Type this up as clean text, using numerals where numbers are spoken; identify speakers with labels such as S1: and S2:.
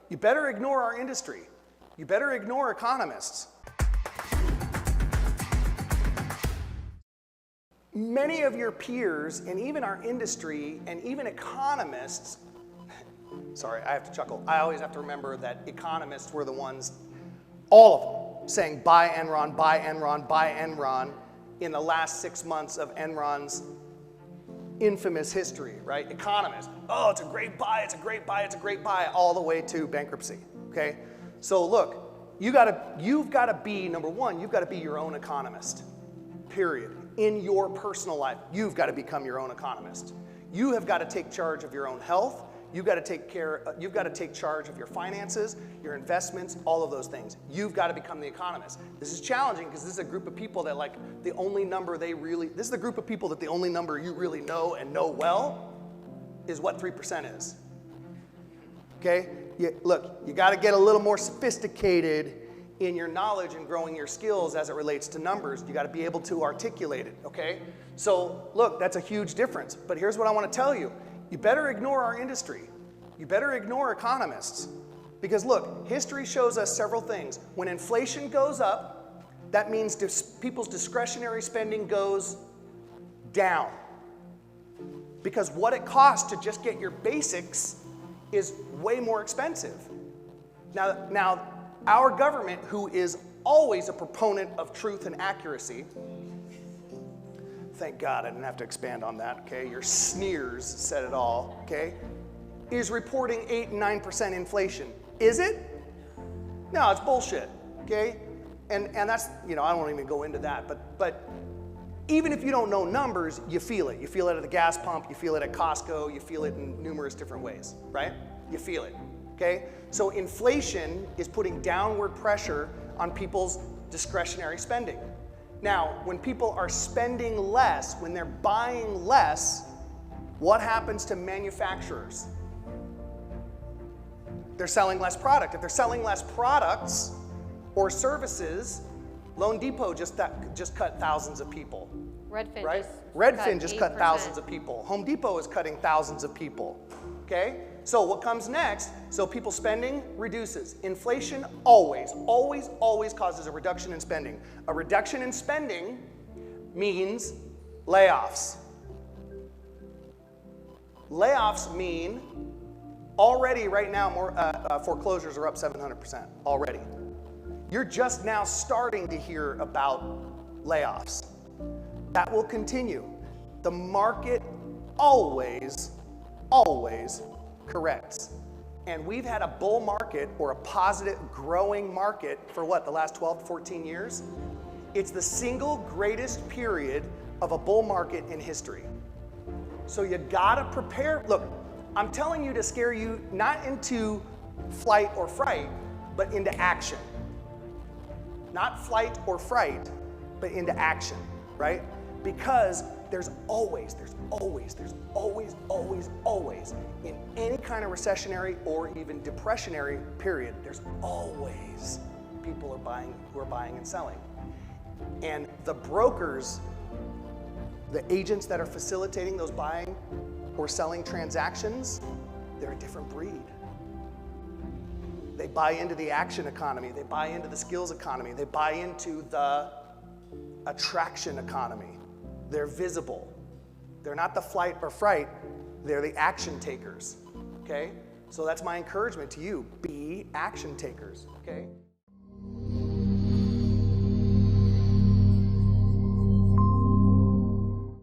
S1: you better ignore our industry. You better ignore economists. Many of your peers, and even our industry, and even economists, sorry, I have to chuckle. I always have to remember that economists were the ones, all of them, saying buy Enron, buy Enron, buy Enron in the last 6 months of Enron's infamous history, right? Economists, oh, it's a great buy, it's a great buy, it's a great buy, all the way to bankruptcy, okay? So look, you've got to be, number one, you've got to be your own economist, period. In your personal life, you've got to become your own economist. You have got to take charge of your own health. You've got to take charge of your finances, your investments, all of those things. You've got to become the economist. This is challenging because this is a group of people that this is the group of people that the only number you really know and know well is what 3% is. Okay? Look, you got to get a little more sophisticated in your knowledge and growing your skills as it relates to numbers. You got to be able to articulate it, okay? So look, that's a huge difference. But here's what I want to tell you. You better ignore our industry. You better ignore economists. Because look, history shows us several things. When inflation goes up, that means people's discretionary spending goes down. Because what it costs to just get your basics is way more expensive. Now, our government, who is always a proponent of truth and accuracy, thank God I didn't have to expand on that, okay? Your sneers said it all, okay? Is reporting 8 and 9% inflation. Is it? No, it's bullshit, okay? And that's, I don't want to even go into that, but even if you don't know numbers, you feel it. You feel it at the gas pump, you feel it at Costco, you feel it in numerous different ways, right? You feel it. Okay? So inflation is putting downward pressure on people's discretionary spending. Now, when people are spending less, when they're buying less, what happens to manufacturers? They're selling less product. If they're selling less products or services, Loan Depot just cut thousands of people. Redfin just cut thousands of people. Home Depot is cutting thousands of people. Okay? So what comes next? So people spending reduces. Inflation always causes a reduction in spending. A reduction in spending means layoffs. Layoffs mean already right now foreclosures are up 700% already. You're just now starting to hear about layoffs. That will continue. The market always corrects. And we've had a bull market or a positive growing market for what, the last 12 to 14 years? It's the single greatest period of a bull market in history. So you gotta prepare. Look, I'm telling you to scare you not into flight or fright, but into action. Not flight or fright, but into action, right? Because there's always, in any kind of recessionary or even depressionary period, there's always people who are buying and selling. And the brokers, the agents that are facilitating those buying or selling transactions, they're a different breed. They buy into the action economy, they buy into the skills economy, they buy into the attraction economy. They're visible. They're not the flight or fright, they're the action takers, okay? So that's my encouragement to you, be action takers, okay?